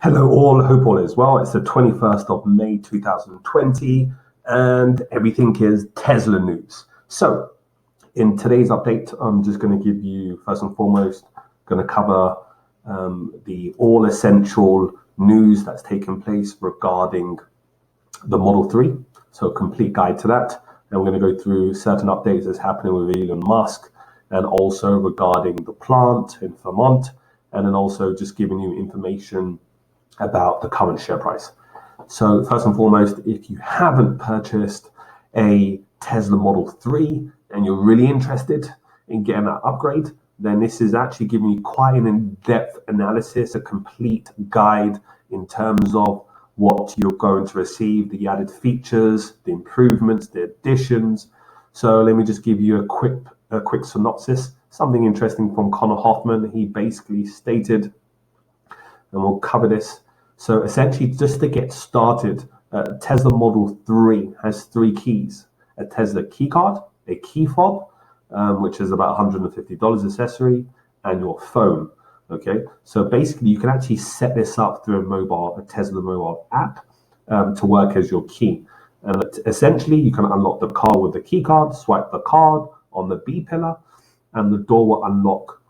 Hello all, hope all is well. It's the 21st of May 2020 and everything is Tesla news. So in today's update, I'm just going to give you, first and foremost, going to cover the all essential news that's taken place regarding the Model 3. So a complete guide to that. And we're going to go through certain updates that's happening with Elon Musk and also regarding the plant in Vermont, and then also just giving you information about the current share price. So first and foremost, if you haven't purchased a Tesla Model 3 and you're really interested in getting that upgrade, then this is actually giving you quite an in-depth analysis, a complete guide in terms of what you're going to receive, the added features, the improvements, the additions. So let me just give you a quick synopsis. Something interesting from Connor Hoffman. He basically stated, and we'll cover this. So essentially, just to get started, Tesla Model 3 has 3 keys: a Tesla key card, a key fob, which is about $150 accessory, and your phone. Okay, so basically, you can actually set this up through a Tesla mobile app to work as your key. And essentially, you can unlock the car with the key card, swipe the card on the B pillar, and the door will unlock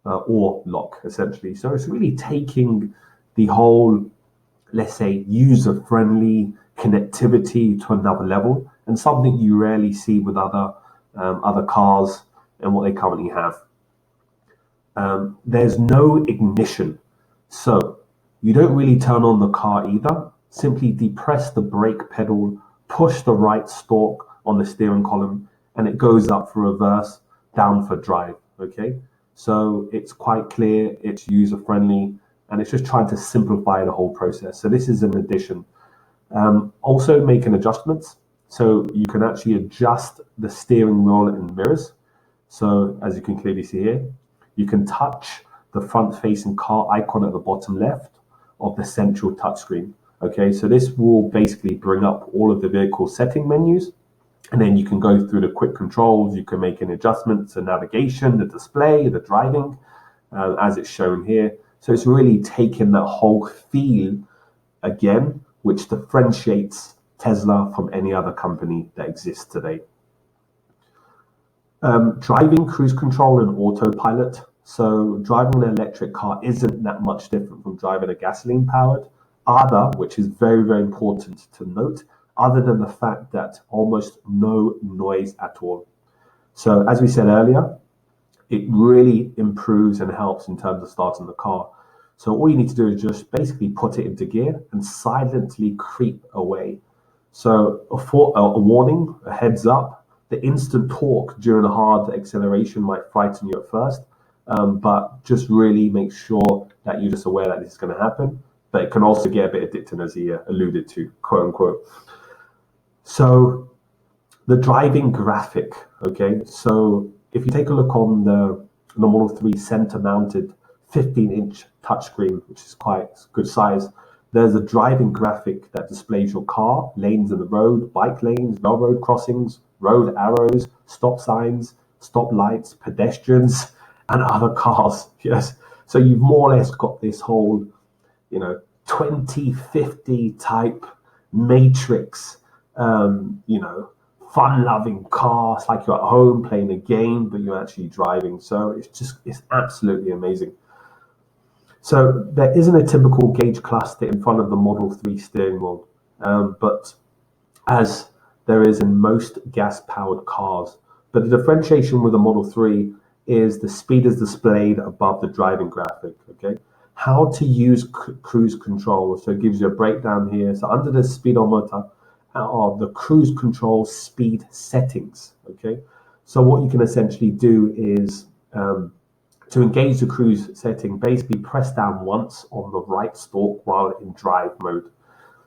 or lock, essentially. So it's really taking the whole, let's say, user-friendly connectivity to another level, and something you rarely see with other cars and what they currently have. There's no ignition, so you don't really turn on the car either. Simply depress the brake pedal, push the right stalk on the steering column, and it goes up for reverse, down for drive. Okay, so it's quite clear, it's user-friendly, and it's just trying to simplify the whole process. So this is an addition. Also making adjustments. So you can actually adjust the steering wheel and mirrors. So as you can clearly see here, you can touch the front-facing car icon at the bottom left of the central touchscreen. Okay, so this will basically bring up all of the vehicle setting menus, and then you can go through the quick controls. You can make an adjustment to navigation, the display, the driving, as it's shown here. So it's really taken that whole feel again, which differentiates Tesla from any other company that exists today. Driving cruise control and autopilot. So driving an electric car isn't that much different from driving a gasoline powered, which is very, very important to note, other than the fact that almost no noise at all. So as we said earlier, it really improves and helps in terms of starting the car. So all you need to do is just basically put it into gear and silently creep away. So a warning, a heads up, the instant torque during a hard acceleration might frighten you at first, but just really make sure that you're just aware that this is going to happen. But it can also get a bit addicting, as he alluded to, quote unquote. So the driving graphic, okay? So if you take a look on the Model 3 center-mounted 15-inch touchscreen, which is quite good size, there's a driving graphic that displays your car, lanes in the road, bike lanes, railroad crossings, road arrows, stop signs, stop lights, pedestrians, and other cars. Yes, so you've more or less got this whole, 2050 type matrix, fun-loving car. It's like you're at home playing a game, but you're actually driving. So it's absolutely amazing. So there isn't a typical gauge cluster in front of the Model 3 steering wheel, but as there is in most gas-powered cars. But the differentiation with the Model 3 is the speed is displayed above the driving graphic, okay? How to use cruise control. So it gives you a breakdown here. So under the speedometer are the cruise control speed settings, okay? So what you can essentially do is to engage the cruise setting, basically press down once on the right stalk while in drive mode.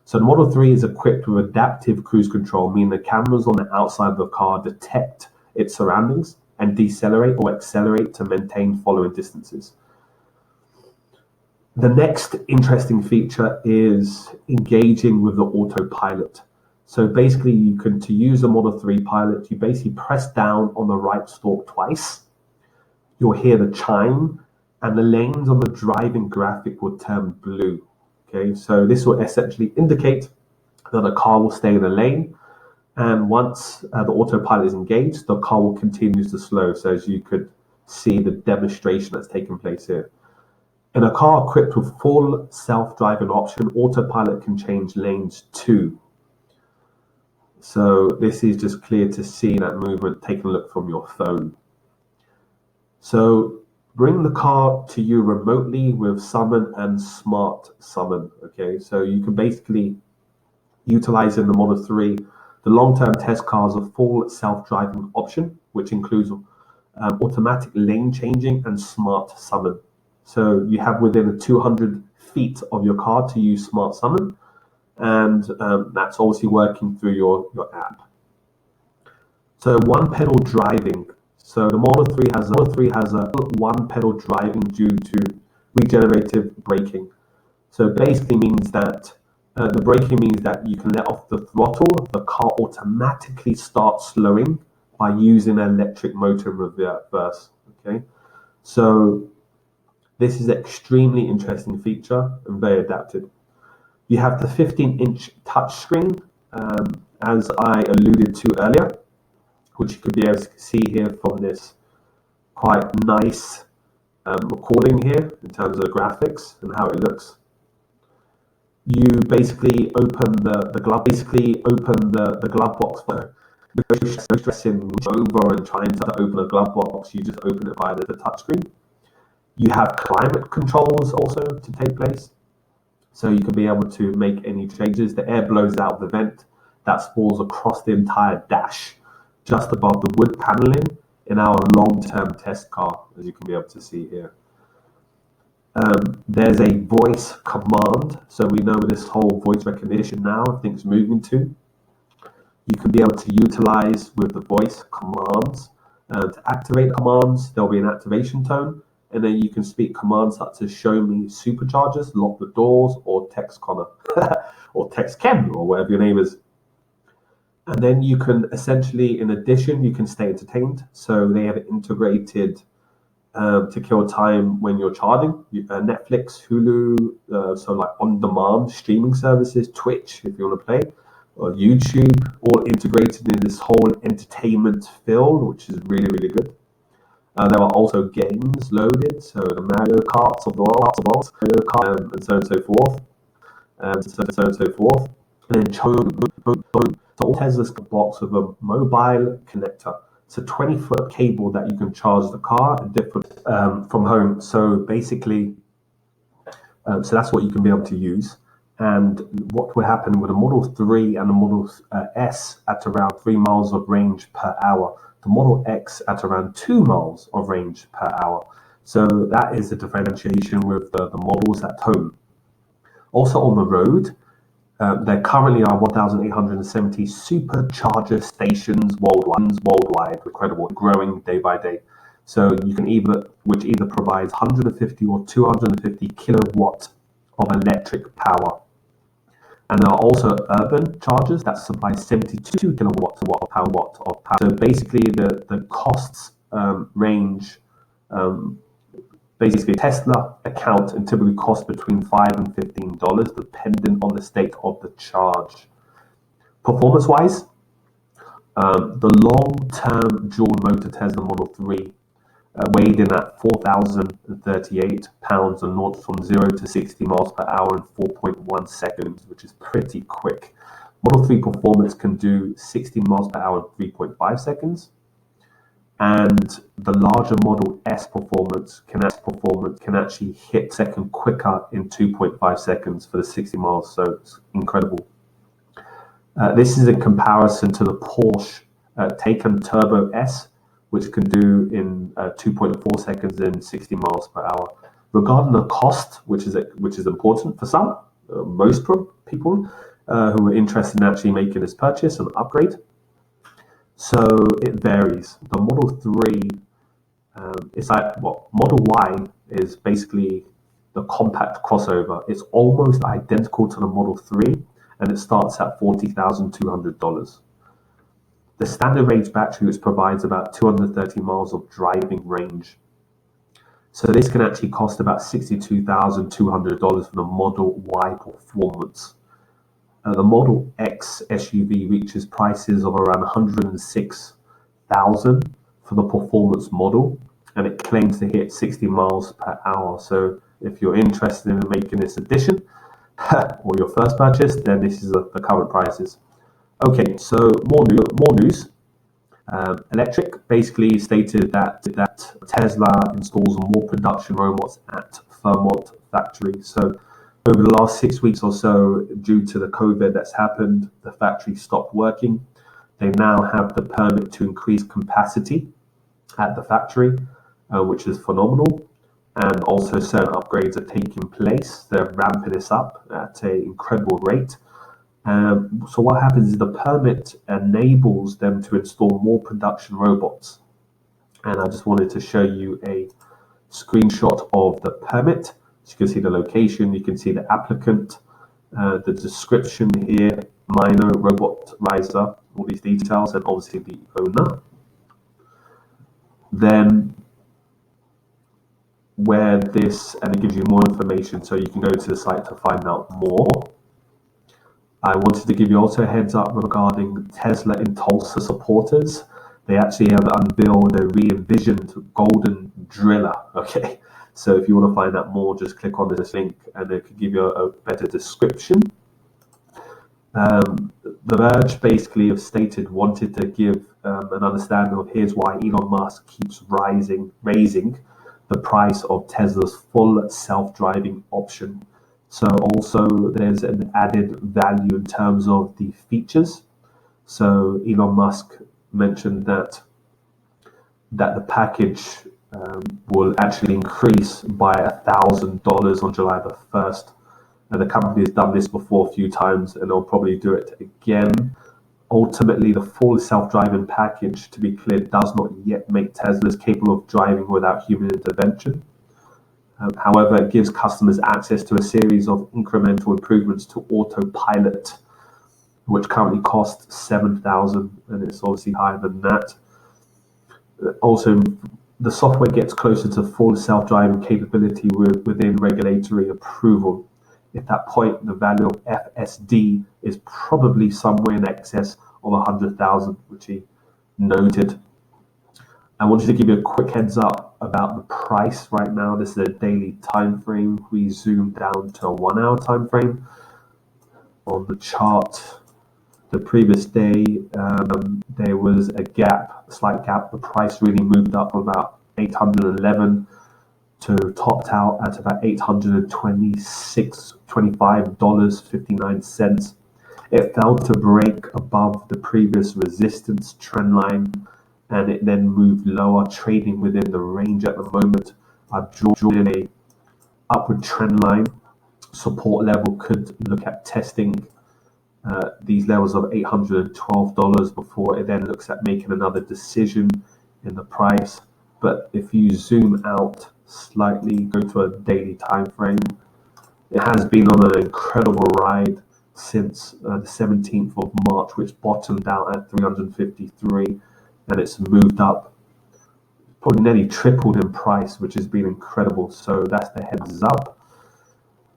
So the Model 3 is equipped with adaptive cruise control, meaning the cameras on the outside of the car detect its surroundings and decelerate or accelerate to maintain following distances. The next interesting feature is engaging with the autopilot. So basically, to use the Model 3 Pilot, you basically press down on the right stalk twice. You'll hear the chime, and the lanes on the driving graphic will turn blue. Okay, so this will essentially indicate that the car will stay in the lane, and once the autopilot is engaged, the car will continue to slow. So as you could see the demonstration that's taking place here. In a car equipped with full self-driving option, autopilot can change lanes too. So this is just clear to see that movement. Take a look from your phone. So bring the car to you remotely with summon and smart summon. Okay, so you can basically utilize in the Model 3 the long-term test car's a full self-driving option, which includes automatic lane changing and smart summon. So you have within 200 feet of your car to use smart summon, and that's obviously working through your app. So one pedal driving. So the Model 3 has a one pedal driving due to regenerative braking. So it basically means that the braking means that you can let off the throttle, the car automatically starts slowing by using an electric motor in reverse. Okay, so this is an extremely interesting feature and very adapted. You have the 15-inch touchscreen, as I alluded to earlier, which you could be able to see here from this quite nice recording here in terms of the graphics and how it looks. You basically open the glove box. No stressing over and trying to open a glove box. You just open it via the touchscreen. You have climate controls also to take place, so you can be able to make any changes. The air blows out of the vent that spools across the entire dash, just above the wood paneling in our long-term test car, as you can be able to see here. There's a voice command, so we know this whole voice recognition now, I think, is moving to. You can be able to utilize with the voice commands. To activate commands, there'll be an activation tone, and then you can speak commands such as show me superchargers, lock the doors, or text Connor, or text Ken, or whatever your name is. And then you can essentially, in addition, you can stay entertained. So they have integrated to kill time when you're charging. Netflix, Hulu, so like on-demand streaming services, Twitch, if you want to play, or YouTube, all integrated in this whole entertainment field, which is really, really good. There are also games loaded, so the Mario Karts of the world, Mario Kart, and so on and so forth, And then so all Tesla's blocks with a mobile connector. It's a 20-foot cable that you can charge the car different from home. So basically, so that's what you can be able to use. And what will happen with the Model 3 and the Model S at around 3 miles of range per hour, the Model X at around 2 miles of range per hour. So that is the differentiation with the models at home. Also on the road, there currently are 1,870 supercharger stations worldwide, incredible, growing day by day. So you can which either provides 150 or 250 kilowatt of electric power. And there are also urban chargers that supply 72 kilowatts of power. So basically the costs range, basically Tesla account and typically cost between $5 and $15, depending on the state of the charge. Performance-wise, the long-term dual-motor Tesla Model 3 weighed in at 4,038 pounds and naught from 0 to 60 miles per hour in 4.1 seconds, which is pretty quick. Model 3 performance can do 60 miles per hour in 3.5 seconds. And the larger Model S performance can actually hit second quicker in 2.5 seconds for the 60 miles. So it's incredible. This is in comparison to the Porsche Taycan Turbo S, which can do in 2.4 seconds in 60 miles per hour. Regarding the cost, which is important for some, most people who are interested in actually making this purchase and upgrade. So it varies. The Model 3 is like Model Y is basically the compact crossover. It's almost identical to the Model 3, and it starts at $40,200. The standard range battery, which provides about 230 miles of driving range. So this can actually cost about $62,200 for the Model Y Performance. The Model X SUV reaches prices of around $106,000 for the performance model, and it claims to hit 60 miles per hour. So if you're interested in making this addition or your first purchase, then this is the current prices. Okay, so more news. Electric basically stated that Tesla installs more production robots at Vermont factory. So over the last 6 weeks or so, due to the COVID that's happened, the factory stopped working. They now have the permit to increase capacity at the factory, which is phenomenal. And also certain upgrades are taking place. They're ramping this up at an incredible rate. So what happens is the permit enables them to install more production robots. And I just wanted to show you a screenshot of the permit. So you can see the location, you can see the applicant, the description here, minor robot riser, all these details, and obviously the owner. Then where this, and it gives you more information, so you can go to the site to find out more. I wanted to give you also a heads up regarding Tesla in Tulsa supporters. They actually have unveiled a re-envisioned golden driller. Okay, so if you want to find out more, just click on this link and it could give you a better description. The Verge basically have stated wanted to give an understanding of here's why Elon Musk keeps raising the price of Tesla's full self-driving option. So also there's an added value in terms of the features. So Elon Musk mentioned that the package will actually increase by $1,000 on July the 1st. And the company has done this before a few times and they'll probably do it again. Ultimately, the full self-driving package, to be clear, does not yet make Teslas capable of driving without human intervention. However, it gives customers access to a series of incremental improvements to autopilot, which currently costs $7,000, and it's obviously higher than that. Also, the software gets closer to full self-driving capability within regulatory approval. At that point, the value of FSD is probably somewhere in excess of $100,000, which he noted. I wanted to give you a quick heads up about the price right now. This is a daily time frame. We zoom down to a 1 hour time frame. On the chart, the previous day, there was a slight gap. The price really moved up from about 811 to topped out at about $825.59. It failed to break above the previous resistance trend line, and it then moved lower, trading within the range at the moment. I've drawn in a upward trend line. Support level could look at testing these levels of $812 before it then looks at making another decision in the price. But if you zoom out slightly, go to a daily time frame, it has been on an incredible ride since the 17th of March, which bottomed out at 353. And it's moved up, probably nearly tripled in price, which has been incredible. So that's the heads up.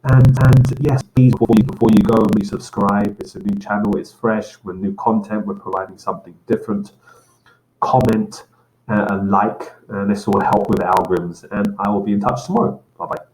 And yes, please, before you go, please subscribe. It's a new channel, it's fresh, with new content, we're providing something different. Comment and like, and this will help with the algorithms. And I will be in touch tomorrow. Bye-bye.